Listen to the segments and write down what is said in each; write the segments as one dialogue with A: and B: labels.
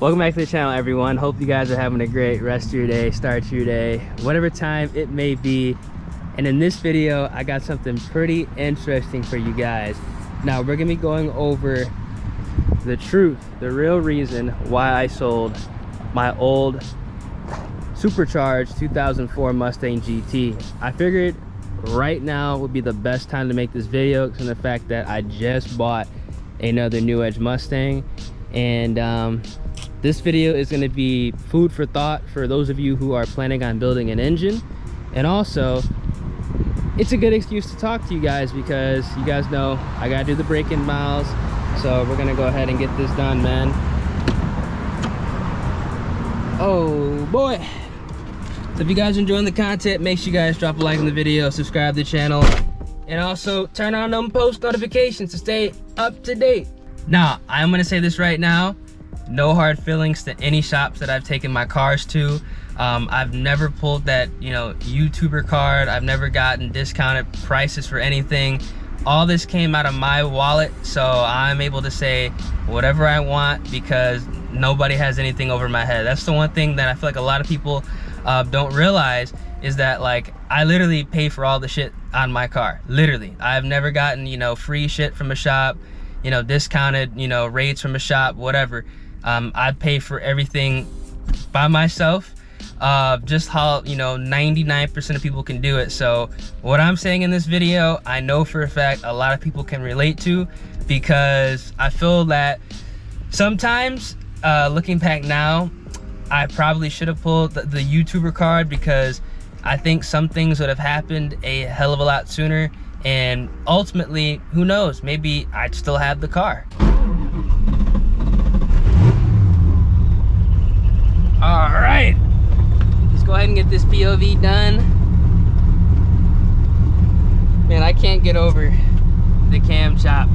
A: Welcome back to the channel, everyone. Hope you guys are having a great rest of your day, start to your day, whatever time it may be. And in this video, I got something pretty interesting for you guys. Now, we're gonna be going over the truth, the real reason why I sold my old Supercharged 2004 Mustang GT. I figured right now would be the best time to make this video because of the fact that I just bought another new Edge Mustang. And this video is going to be food for thought for those of you who are planning on building an engine, and also it's a good excuse to talk to you guys because you guys know I gotta do the break-in miles. So we're gonna go ahead and get this done, man. Oh boy. So if you guys are enjoying the content, make sure you guys drop a like on the video, subscribe to the channel, and also turn on them post notifications to stay up to date. Now, I'm gonna say this right now, no hard feelings to any shops that I've taken my cars to. I've never pulled that, you know, YouTuber card. I've never gotten discounted prices for anything. All this came out of my wallet, so I'm able to say whatever I want because nobody has anything over my head. That's the one thing that I feel like a lot of people don't realize is that, like, I literally pay for all the shit on my car. Literally. I've never gotten, you know, free shit from a shop, you know, discounted, you know, rates from a shop, whatever. I pay for everything by myself, just how, you know, 99% of people can do it. So what I'm saying in this video, I know for a fact a lot of people can relate to, because I feel that sometimes, looking back now, I probably should have pulled the YouTuber card, because I think some things would have happened a hell of a lot sooner, and ultimately, who knows, maybe I'd still have the car. All right, let's go ahead and get this POV done. Man, I can't get over the cam chop.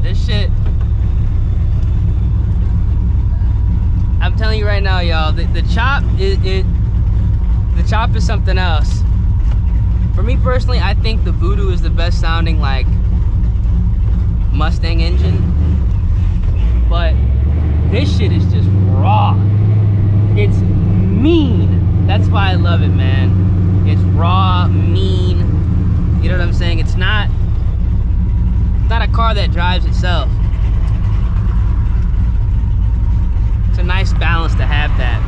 A: This shit, I'm telling you right now, y'all, the chop is something else. For me personally, I think the Voodoo is the best sounding, like, Mustang engine, but this shit is just raw. It's mean. That's why I love it, man. It's raw, mean. You know what I'm saying? It's not a car that drives itself. It's a nice balance to have that.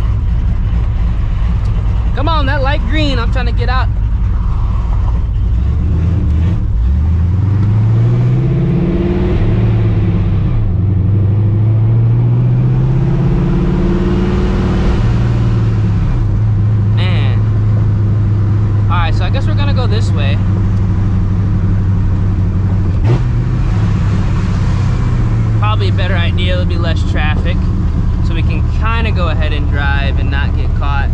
A: Come on, that light green. I'm trying to get out. So I guess we're gonna go this way. Probably a better idea, there'll be less traffic, so we can kind of go ahead and drive and not get caught.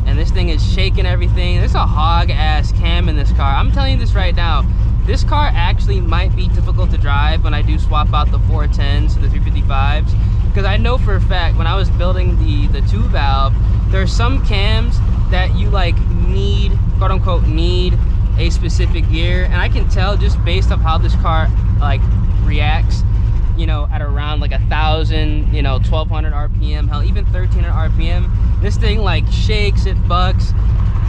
A: And this thing is shaking everything. There's a hog ass cam in this car. I'm telling you this right now. This car actually might be difficult to drive when I do swap out the 410s to the 355s, because I know for a fact when I was building the 2-valve, there are some cams that you, like, need, quote unquote, need a specific gear, and I can tell just based off how this car, like, reacts, you know, at around like 1,000, you know, 1,200 RPM, hell, even 1,300 RPM. This thing, like, shakes, it bucks.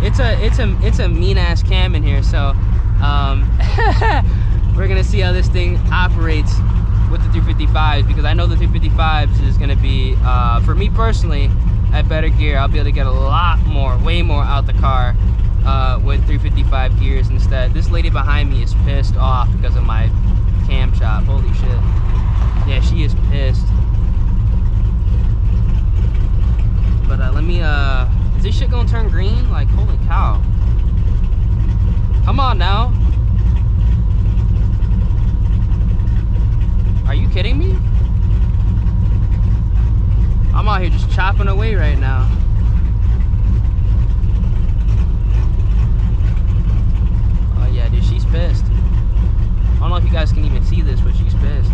A: It's a mean ass cam in here. So we're gonna see how this thing operates with the 355s, because I know the 355s is gonna be, for me personally, at better gear. I'll be able to get a lot more, way more out the car with 355 gears instead. This lady behind me is pissed off because of my cam chop. Holy shit. Yeah, she is pissed. But let me, is this shit gonna turn green? Like, holy cow. Come on now. Are you kidding me? out here just chopping away right now. Oh yeah, dude, she's pissed. I don't know if you guys can even see this, but she's pissed.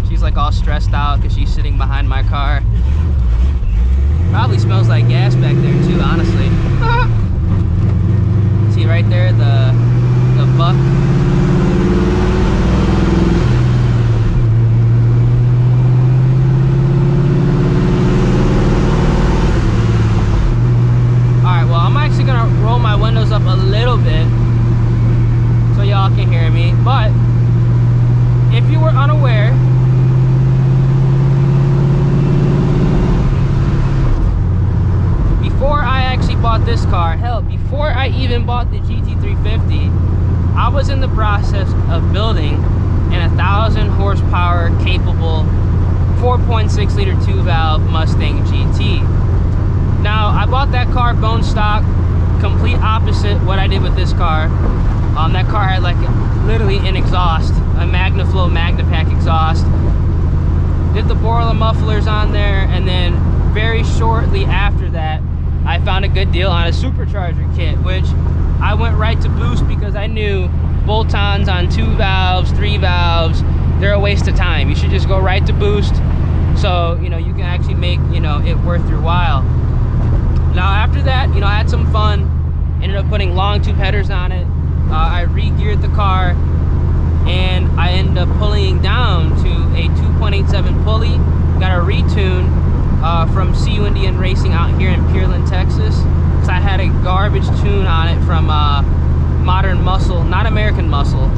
A: She's like all stressed out because she's sitting behind my car. Probably smells like gas back there too, honestly. See right there, the buck. Alright, well, I'm actually gonna roll my windows up a little bit so y'all can hear me. But if you were unaware, before I actually bought this car, hell, before I even bought the GT350, I was in the process of building an 1,000 horsepower capable 4.6 liter 2-valve Mustang GT. Now, I bought that car bone stock, complete opposite what I did with this car. That car had like literally an exhaust, a MagnaFlow MagnaPack exhaust. Did the Borla mufflers on there, and then very shortly after that, I found a good deal on a Supercharger kit, which I went right to boost because I knew bolt-ons on 2 valves, 3 valves, they're a waste of time. You should just go right to boost, so you know you can actually make it worth your while. Now after that, I had some fun. Ended up putting long tube headers on it. I re-geared the car, and I ended up pulling down to a 2.87 pulley. Got a retune from CUND Racing out here in Pearland, Texas. Because I had a garbage tune on it from Modern Muscle, not American Muscle,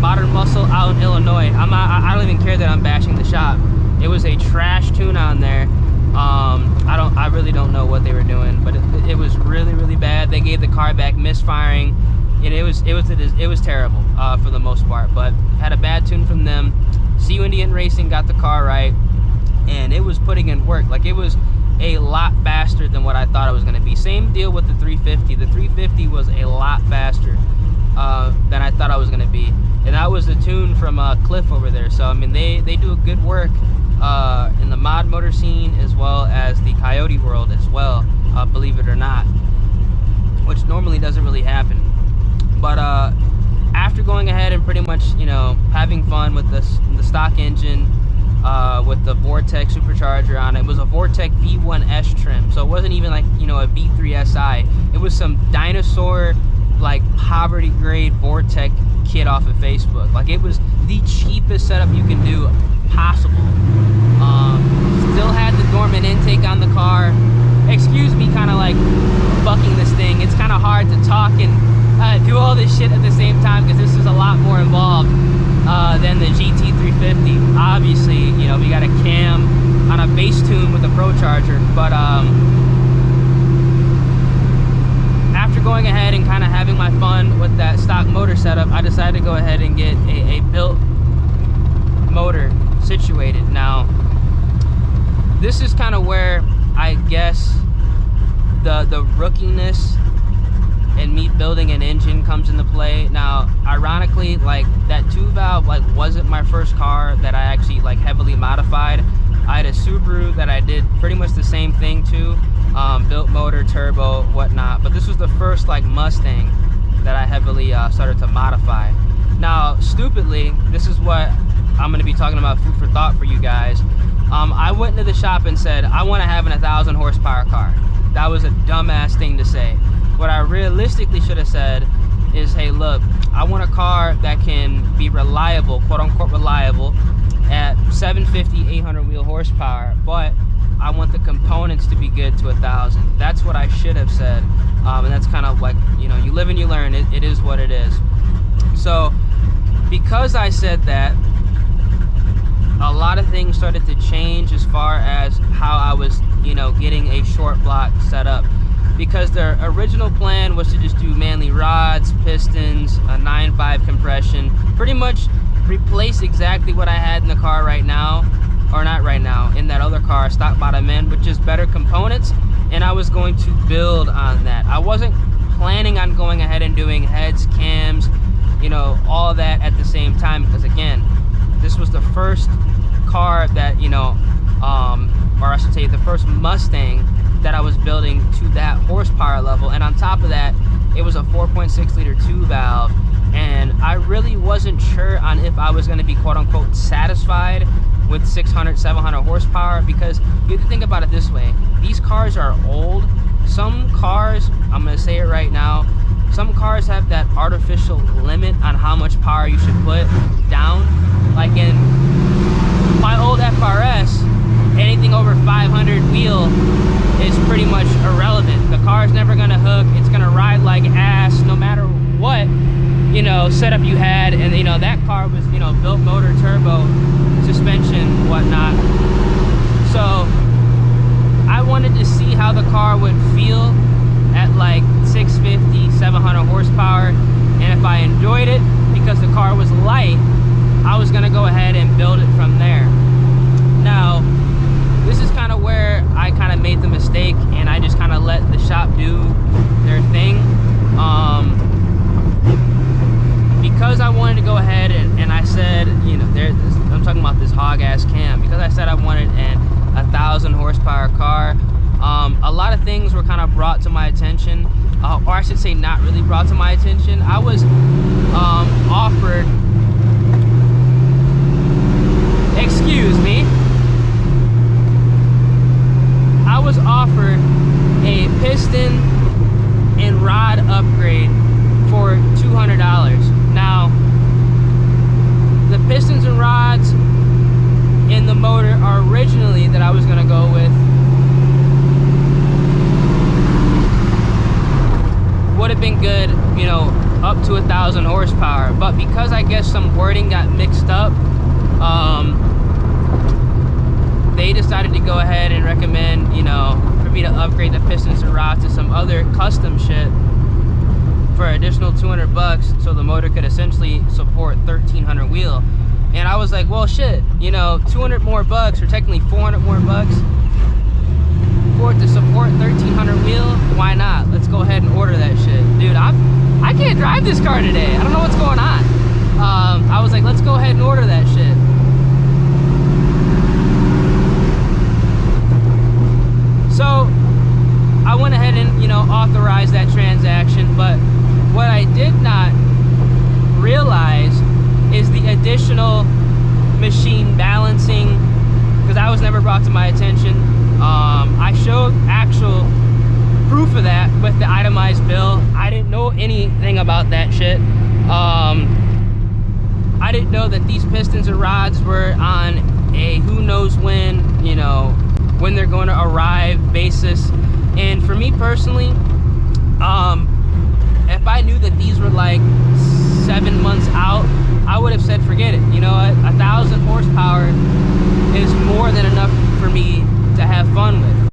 A: Modern Muscle out in Illinois. I don't even care that I'm bashing the shop. It was a trash tune on there. I really don't know what they were doing, but it was really bad. They gave the car back misfiring, and it was terrible for the most part. But had a bad tune from them. CUND Racing got the car right, and it was putting in work. Like, it was a lot faster than what I thought it was going to be. Same deal with the 350. The 350 was a lot faster than I thought I was going to be, and that was the tune from Cliff over there. So I mean, they do a good work in the mod motor scene as well as the Coyote world as well, believe it or not, which normally doesn't really happen. But after going ahead and pretty much having fun with the stock engine, with the Vortec supercharger on it was a Vortec V1S trim, so it wasn't even like a V3 SI. It was some dinosaur, like, poverty grade Vortec kit off of Facebook. Like, it was the cheapest setup you can do possible. Still had the dormant intake on the car. Excuse me, kind of like bucking this thing. It's kind of hard to talk and do all this shit at the same time because this is a lot more involved than the GT350. Obviously, we got a cam on a base tune with a Procharger, but after going ahead and kind of having my fun with that stock motor setup, I decided to go ahead and get a built motor situated. Now, this is kind of where I guess the rookiness and me building an engine comes into play. Now, ironically, like, that 2-valve wasn't my first car that I actually heavily modified. I had a Subaru that I did pretty much the same thing to, built motor, turbo, whatnot. But this was the first Mustang that I heavily started to modify. Now, stupidly, this is what I'm going to be talking about, food for thought for you guys. I went into the shop and said, I want to have an 1,000 horsepower car. That was a dumbass thing to say. What I realistically should have said is, hey, look, I want a car that can be reliable, quote unquote reliable, at 750, 800 wheel horsepower, but I want the components to be good to 1,000. That's what I should have said. And that's kind of like, you live and you learn. It is what it is. So because I said that, a lot of things started to change as far as how I was, getting a short block set up. Because the original plan was to just do Manley Rods, Pistons, a 9.5 compression, pretty much replace exactly what I had in the car right now, or not right now, in that other car, stock bottom end, with just better components, and I was going to build on that. I wasn't planning on going ahead and doing heads, cams, all that at the same time, because again, this was the first car that, or I should say the first Mustang that I was building to that horsepower level. And on top of that, it was a 4.6 liter 2 valve. And I really wasn't sure on if I was gonna be quote unquote satisfied with 600, 700 horsepower, because you have to think about it this way. These cars are old. Some cars, I'm gonna say it right now, some cars have that artificial limit on how much power you should put down. Like in my old FRS, anything over 500 wheel is pretty much irrelevant. The car's never gonna hook. It's gonna ride like ass no matter what, you know, setup you had. And you know, that car was, you know, built motor, turbo, suspension, whatnot. So I wanted to see how the car would feel at like 650, 700 horsepower. And if I enjoyed it, because the car was light, I was gonna go ahead and build it from there. Now, this is kind of where I kind of made the mistake, and I just kind of let the shop do their thing. Because I wanted to go ahead and I said, you know, I'm talking about this hog ass cam, because I said I wanted an 1,000 horsepower car. A lot of things were kind of brought to my attention, or I should say not really brought to my attention. I was offered, excuse me, I was offered a piston and rod upgrade for $200. Now, the pistons and rods in the motor originally that I was gonna go with would have been good, you know, up to 1,000 horsepower. But because I guess some wording got mixed up, they decided to go ahead and recommend, you know, for me to upgrade the pistons and rods to some other custom shit for an additional 200 bucks, so the motor could essentially support 1,300 wheel. And I was like, well, shit, you know, 200 more bucks, or technically 400 more bucks for it to support 1,300 wheel. Why not? Let's go ahead and order that shit. Dude, I can't drive this car today. I don't know what's going on. I was like, let's go ahead and order that shit. So I went ahead and, you know, authorized that transaction. But what I did not realize is the additional machine balancing, because that was never brought to my attention. I showed actual proof of that with the itemized bill. I didn't know anything about that shit. I didn't know that these pistons and rods were on a who knows when, you know, when they're going to arrive basis. And for me personally, if I knew that these were like 7 months out, I would have said forget it. You know what, 1,000 horsepower is more than enough for me to have fun with.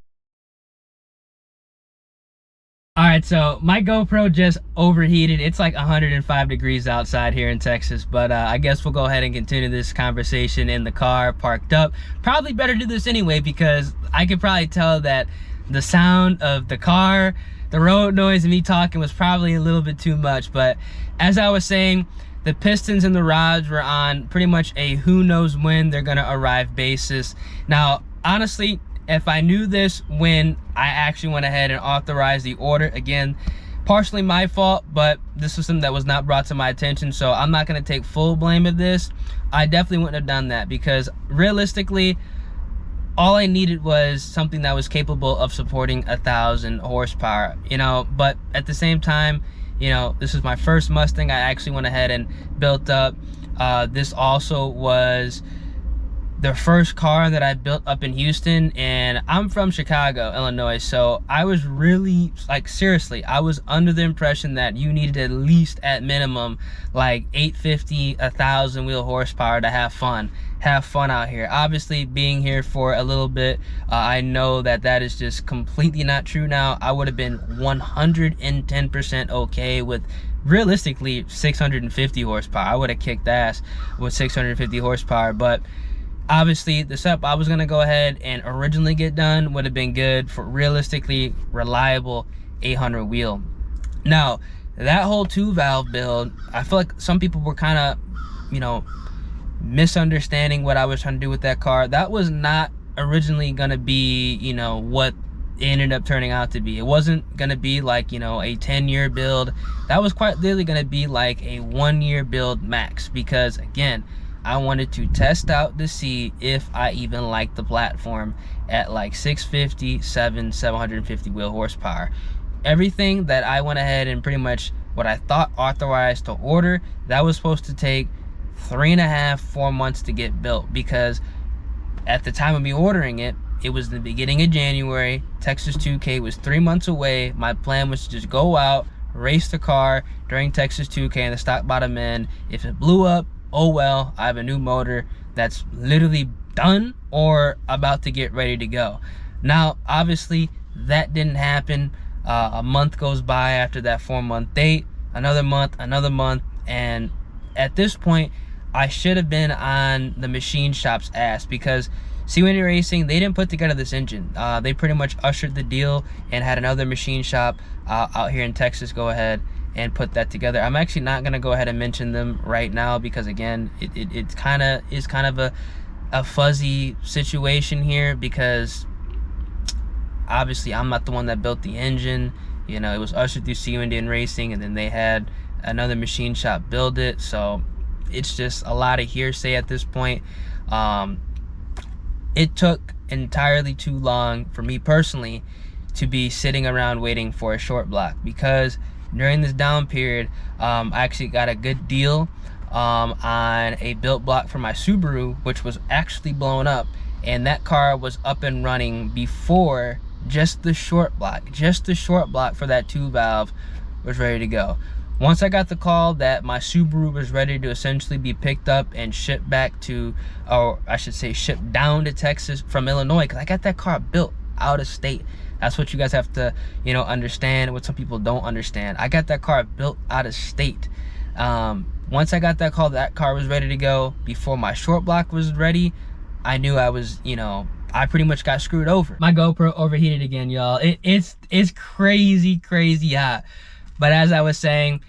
A: All right, so my GoPro just overheated. It's like 105 degrees outside here in Texas, but I guess we'll go ahead and continue this conversation in the car, parked up. Probably better do this anyway, because I could probably tell that the sound of the car, the road noise, and me talking was probably a little bit too much. But as I was saying, the pistons and the rods were on pretty much a who knows when they're gonna arrive basis. Now, honestly, if I knew this when I actually went ahead and authorized the order, again, partially my fault, but this was something that was not brought to my attention, so I'm not gonna take full blame of this. I definitely wouldn't have done that, because realistically, all I needed was something that was capable of supporting 1,000 horsepower, you know. But at the same time, you know, this is my first Mustang I actually went ahead and built up. This also was the first car that I built up in Houston, and I'm from Chicago, Illinois, so I was really, like, seriously, I was under the impression that you needed at least, at minimum, like 850, 1,000 wheel horsepower to have fun out here. Obviously, being here for a little bit, I know that that is just completely not true now. I would have been 110% okay with realistically 650 horsepower. I would have kicked ass with 650 horsepower, but obviously the setup I was gonna go ahead and originally get done would have been good for realistically reliable 800 wheel. Now, that whole 2-valve build, I feel like some people were kind of, you know, misunderstanding what I was trying to do with that car. That was not originally gonna be, you know, what it ended up turning out to be. It wasn't gonna be like, you know, a 10-year build. That was quite literally gonna be like a 1-year build max, because again, I wanted to test out to see if I even liked the platform at like 650, 750 wheel horsepower. Everything that I went ahead and pretty much what I thought authorized to order, that was supposed to take 3.5, 4 months to get built, because at the time of me ordering it, it was the beginning of January. Texas 2K was 3 months away. My plan was to just go out, race the car during Texas 2K in the stock bottom end. If it blew up, oh well, I have a new motor that's literally done or about to get ready to go. Now, obviously, that didn't happen. A month goes by after that 4-month date, another month, and at this point, I should have been on the machine shop's ass, because C1 Racing, they didn't put together this engine. They pretty much ushered the deal and had another machine shop out here in Texas go ahead and put that together. I'm actually not gonna go ahead and mention them right now, because again, it kind of is kind of a fuzzy situation here, because obviously I'm not the one that built the engine. You know, it was ushered through C1 Racing, and then they had another machine shop build it. So it's just a lot of hearsay at this point. It took entirely too long for me personally to be sitting around waiting for a short block, because during this down period, I actually got a good deal on a built block for my Subaru, which was actually blown up, and that car was up and running before just the short block for that 2-valve was ready to go. Once I got the call that my Subaru was ready to essentially be picked up and shipped back to, or I should say shipped down to Texas from Illinois, because I got that car built out of state. That's what you guys have to, you know, understand, what some people don't understand. I got that car built out of state. Once I got that call that car was ready to go before my short block was ready, I knew I was, you know, I pretty much got screwed over. My GoPro overheated again, y'all. It's crazy hot. But as I was saying,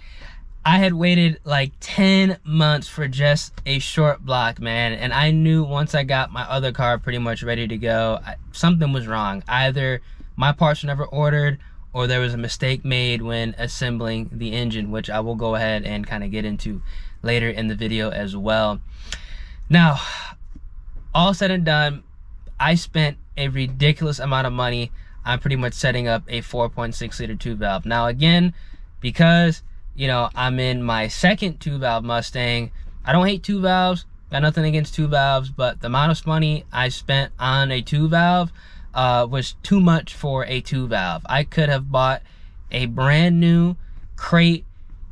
A: I had waited like 10 months for just a short block, man. And I knew once I got my other car pretty much ready to go, something was wrong. Either my parts were never ordered, or there was a mistake made when assembling the engine, which I will go ahead and kind of get into later in the video as well. Now, all said and done, I spent a ridiculous amount of money on pretty much setting up a 4.6 liter 2-valve. Now again, because, you know, I'm in my second 2-valve Mustang, I don't hate 2-valves, got nothing against 2-valves, but the amount of money I spent on a 2-valve was too much for a 2-valve. I could have bought a brand new crate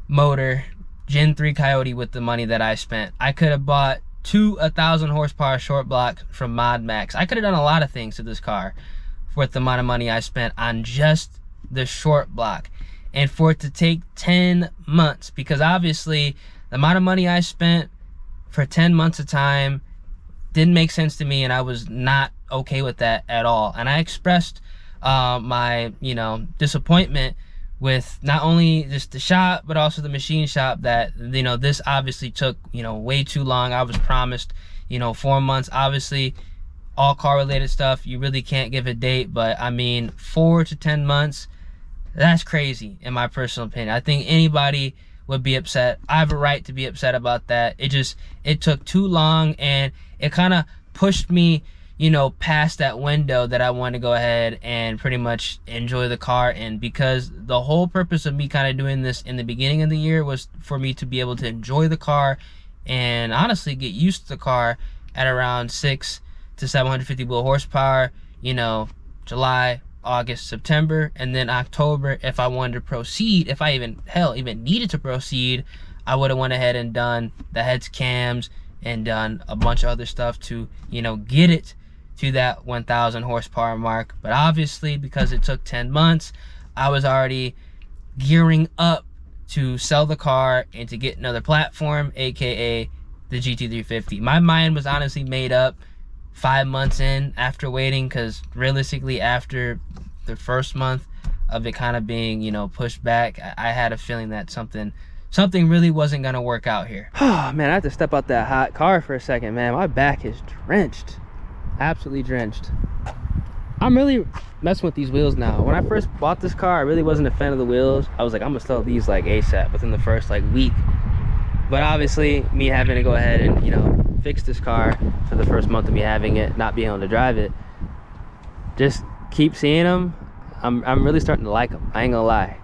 A: motor Gen 3 Coyote with the money that I spent. I could have bought 2 1,000 horsepower short blocks from Mod Max. I could have done a lot of things to this car with the amount of money I spent on just the short block. And for it to take 10 months, because obviously the amount of money I spent for 10 months of time didn't make sense to me, and I was not okay with that at all. And I expressed my, you know, disappointment with not only just the shop, but also the machine shop, that, you know, this obviously took, you know, way too long. I was promised, you know, 4 months. Obviously, all car related stuff, you really can't give a date, but I mean, 4 to 10 months, that's crazy in my personal opinion. I think anybody would be upset. I have a right to be upset about that. It took too long, and it kind of pushed me, you know, past that window that I wanted to go ahead and pretty much enjoy the car. And because the whole purpose of me kind of doing this in the beginning of the year was for me to be able to enjoy the car and honestly get used to the car at around 6 to 750 wheel horsepower, you know, July, August, September, and then October, if I wanted to proceed, if I even needed to proceed, I would have went ahead and done the heads, cams, and done a bunch of other stuff to, you know, get it to that 1,000 horsepower mark. But obviously, because it took 10 months, I was already gearing up to sell the car and to get another platform, aka the GT350. My mind was honestly made up 5 months in after waiting, because realistically, after the first month of it kind of being, you know, pushed back, I had a feeling that something really wasn't gonna work out here. Oh man, I have to step out that hot car for a second, man. My back is drenched. absolutely drenched. I'm really messing with these wheels now. When I first bought this car, I really wasn't a fan of the wheels. I was like, I'm gonna sell these like ASAP within the first like week. But obviously, me having to go ahead and, you know, fix this car for the first month of me having it, not being able to drive it, just keep seeing them. I'm really starting to like them. I ain't gonna lie.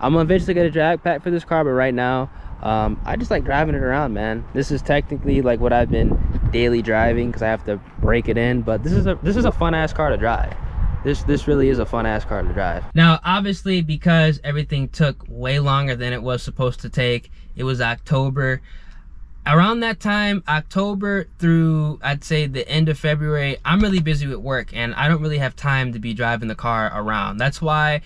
A: I'm gonna eventually get a drag pack for this car, but right now, I just like driving it around, man. This is technically like what I've been daily driving because I have to break it in, but this is a fun ass car to drive. This really is a fun ass car to drive. Now, obviously, because everything took way longer than it was supposed to take, it was October. Around that time, October through, I'd say, the end of February, I'm really busy with work and I don't really have time to be driving the car around. That's why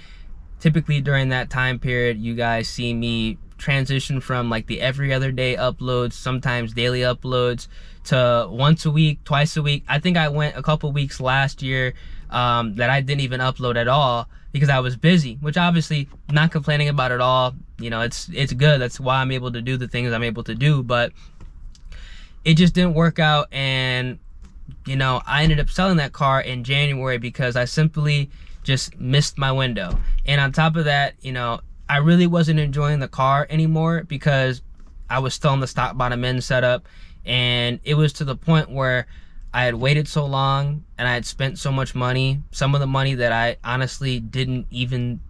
A: typically during that time period, you guys see me transition from like the every other day uploads, sometimes daily uploads, to once a week, twice a week. I think I went a couple weeks last year that I didn't even upload at all because I was busy, which obviously not complaining about at all. You know, it's good. That's why I'm able to do the things I'm able to do, but it just didn't work out. And, you know, I ended up selling that car in January because I simply just missed my window. And on top of that, you know, I really wasn't enjoying the car anymore because I was still in the stock bottom end setup. And it was to the point where I had waited so long and I had spent so much money, some of the money that I honestly didn't even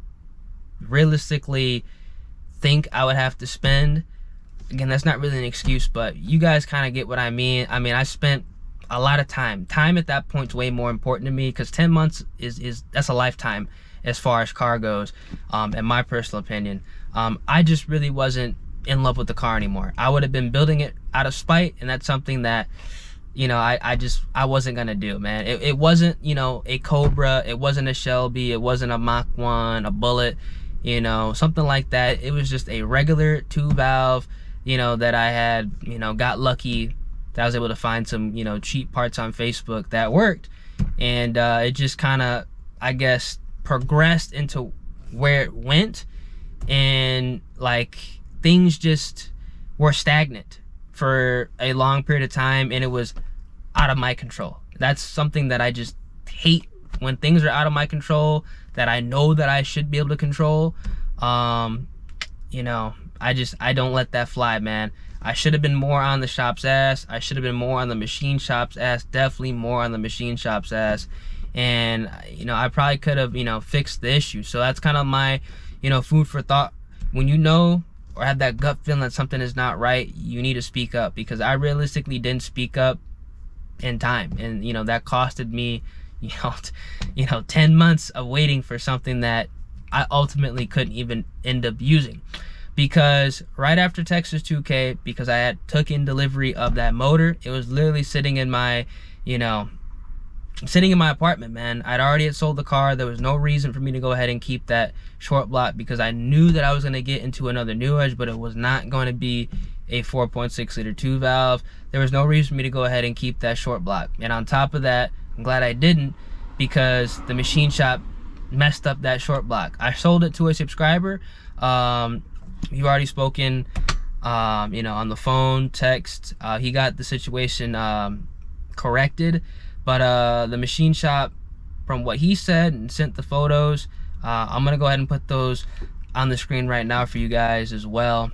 A: realistically think I would have to spend. Again, that's not really an excuse, but you guys kind of get what I mean. I mean, I spent a lot of time. Time at that point is way more important to me because 10 months that's a lifetime as far as car goes, in my personal opinion. I just really wasn't in love with the car anymore. I would have been building it out of spite, and that's something that, you know, I wasn't gonna do, man. It wasn't, you know, a Cobra, it wasn't a Shelby, it wasn't a Mach 1, a Bullet, you know, something like that. It was just a regular 2-valve, you know, that I had, you know, got lucky that I was able to find some, you know, cheap parts on Facebook that worked. And it just kind of, I guess, progressed into where it went, and like things just were stagnant for a long period of time, and it was out of my control. That's something that I just hate, when things are out of my control that I know that I should be able to control. You know, I don't let that fly, man. I should have been more on the shop's ass. I should have been more on the machine shop's ass, definitely more on the machine shop's ass. And, you know, I probably could have, you know, fixed the issue. So that's kind of my, you know, food for thought. When you know or have that gut feeling that something is not right, you need to speak up, because I realistically didn't speak up in time. And, you know, that costed me, you know, 10 months of waiting for something that I ultimately couldn't even end up using. Because right after Texas 2K, because I had took in delivery of that motor, it was literally sitting in my, you know, sitting in my apartment, man. I'd already had sold the car. There was no reason for me to go ahead and keep that short block, because I knew that I was going to get into another new Edge, but it was not going to be a 4.6 liter 2-valve. There was no reason for me to go ahead and keep that short block. And on top of that, I'm glad I didn't, because the machine shop messed up that short block. I sold it to a subscriber. You've already spoken, you know, on the phone, text. He got the situation corrected. But the machine shop, from what he said and sent the photos, I'm gonna go ahead and put those on the screen right now for you guys as well.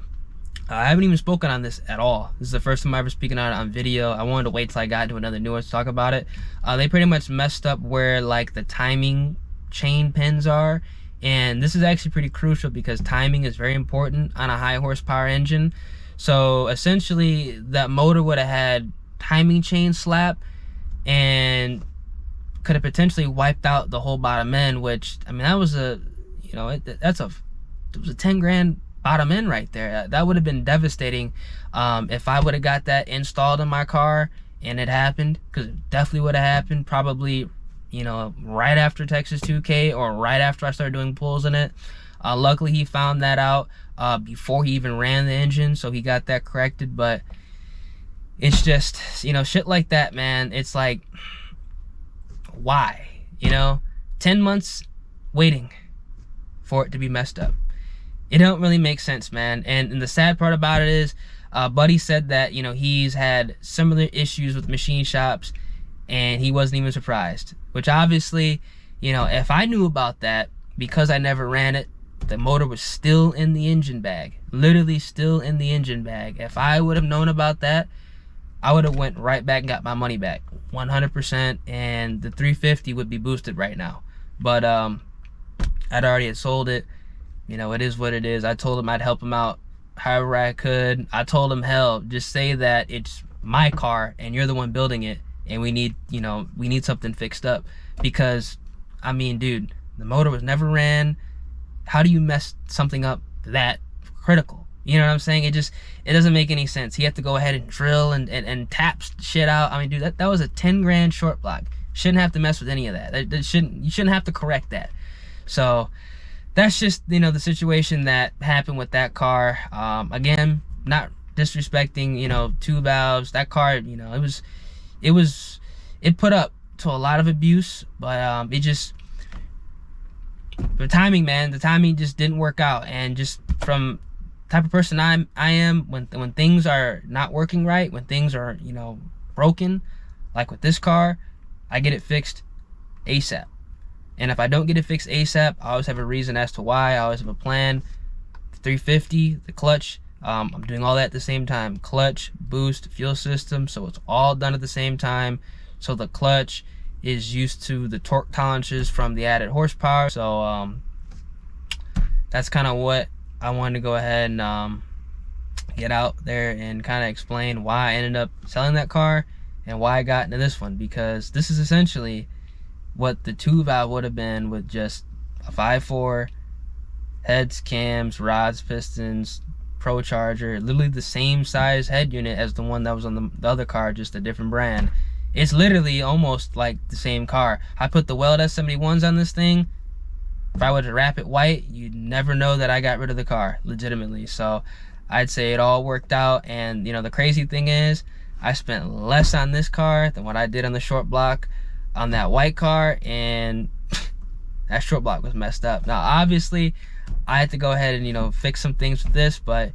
A: I haven't even spoken on this at all. This is the first time I ever speaking on it on video. I wanted to wait till I got into another new one to talk about it. They pretty much messed up where like the timing chain pins are, and this is actually pretty crucial because timing is very important on a high horsepower engine. So essentially that motor would have had timing chain slap and could have potentially wiped out the whole bottom end, which, I mean, that was a, you know, it was a 10 grand bottom end right there. That would have been devastating if I would have got that installed in my car and it happened, because it definitely would have happened probably, you know, right after Texas 2K or right after I started doing pulls in it. Luckily he found that out before he even ran the engine, so he got that corrected. But it's just, you know, shit like that, man. It's like, why? You know, 10 months waiting for it to be messed up. It don't really make sense, man. And the sad part about it is, Buddy said that, you know, he's had similar issues with machine shops and he wasn't even surprised. Which obviously, you know, if I knew about that, because I never ran it, the motor was still in the engine bag, literally still in the engine bag. If I would have known about that, I would have went right back and got my money back 100%, and the 350 would be boosted right now. But I'd already had sold it. You know, it is what it is. I told him I'd help him out however I could. I told him, hell, just say that it's my car and you're the one building it, and we need, you know, we need something fixed up. Because I mean, dude, the motor was never ran. How do you mess something up that critical? You know what I'm saying? It doesn't make any sense. He had to go ahead and drill and tap shit out. I mean, dude, that was a 10 grand short block. Shouldn't have to mess with any of that. You shouldn't have to correct that. So that's just, you know, the situation that happened with that car. Again, not disrespecting, you know, 2 valves. That car, you know, it put up to a lot of abuse, but the timing, man, the timing just didn't work out. And just from the type of person I am, when things are not working right, when things are, you know, broken, like with this car, I get it fixed ASAP. And if I don't get it fixed ASAP, I always have a reason as to why. I always have a plan. The 350, the clutch, I'm doing all that at the same time. Clutch, boost, fuel system, so it's all done at the same time. So the clutch is used to the torque tolerances from the added horsepower. So that's kind of what I wanted to go ahead and get out there and kind of explain why I ended up selling that car and why I got into this one. Because this is essentially what the 2 valve would have been with just a 5.4, heads, cams, rods, pistons, Procharger, literally the same size head unit as the one that was on the other car, just a different brand. It's literally almost like the same car. I put the Weld S71s on this thing. If I were to wrap it white, you'd never know that I got rid of the car, legitimately. So I'd say it all worked out. And you know, the crazy thing is, I spent less on this car than what I did on the short block on that white car, and that short block was messed up. Now obviously I had to go ahead and, you know, fix some things with this, but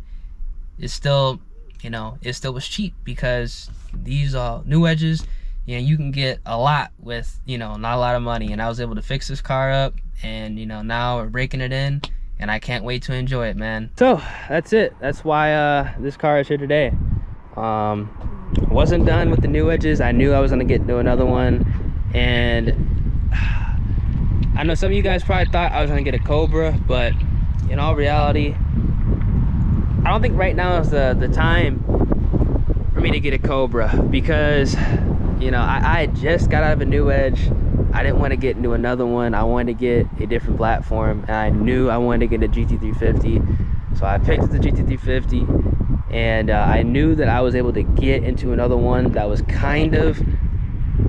A: it's still, you know, it still was cheap, because these new edges, you know, you can get a lot with, you know, not a lot of money. And I was able to fix this car up, and you know, now we're breaking it in, and I can't wait to enjoy it, man. So that's it. That's why this car is here today. Wasn't done with the new edges. I knew I was gonna get into another one, and I know some of you guys probably thought I was gonna get a Cobra, but in all reality, I don't think right now is the time for me to get a Cobra, because you know, I just got out of a new edge. I didn't want to get into another one. I wanted to get a different platform, and I knew I wanted to get a GT350. So I picked up the GT350, and I knew that I was able to get into another one that was kind of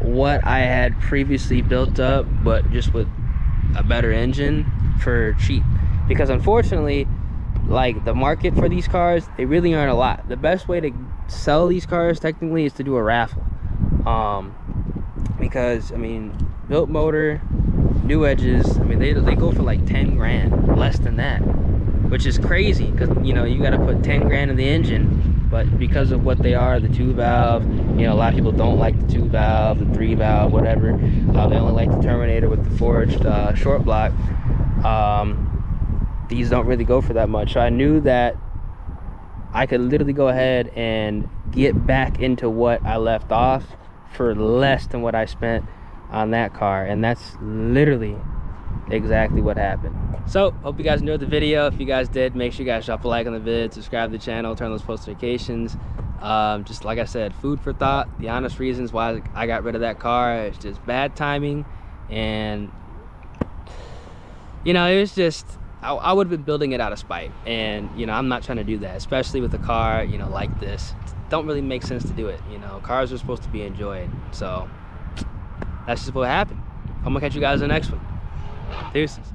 A: what I had previously built up, but just with a better engine for cheap. Because unfortunately, like, the market for these cars, they really aren't a lot. The best way to sell these cars technically is to do a raffle. Because I mean, built motor, new edges, I mean, they go for like 10 grand, less than that, which is crazy, because you know, you got to put 10 grand in the engine. But because of what they are, the 2 valve, you know, a lot of people don't like the 2 valve, the 3 valve, whatever. They only like the Terminator with the forged short block. These don't really go for that much. So I knew that I could literally go ahead and get back into what I left off for less than what I spent on that car, and that's literally exactly what happened. So hope you guys enjoyed the video. If you guys did, make sure you guys drop a like on the vid, subscribe to the channel, turn those post notifications. Just like I said, food for thought. The honest reasons why I got rid of that car, it's just bad timing, and you know, it was just, I would have been building it out of spite, and you know, I'm not trying to do that, especially with a car, you know, like this. It don't really make sense to do it. You know, cars are supposed to be enjoyed. So that's just what happened. I'm gonna catch you guys in the next one. Deuces.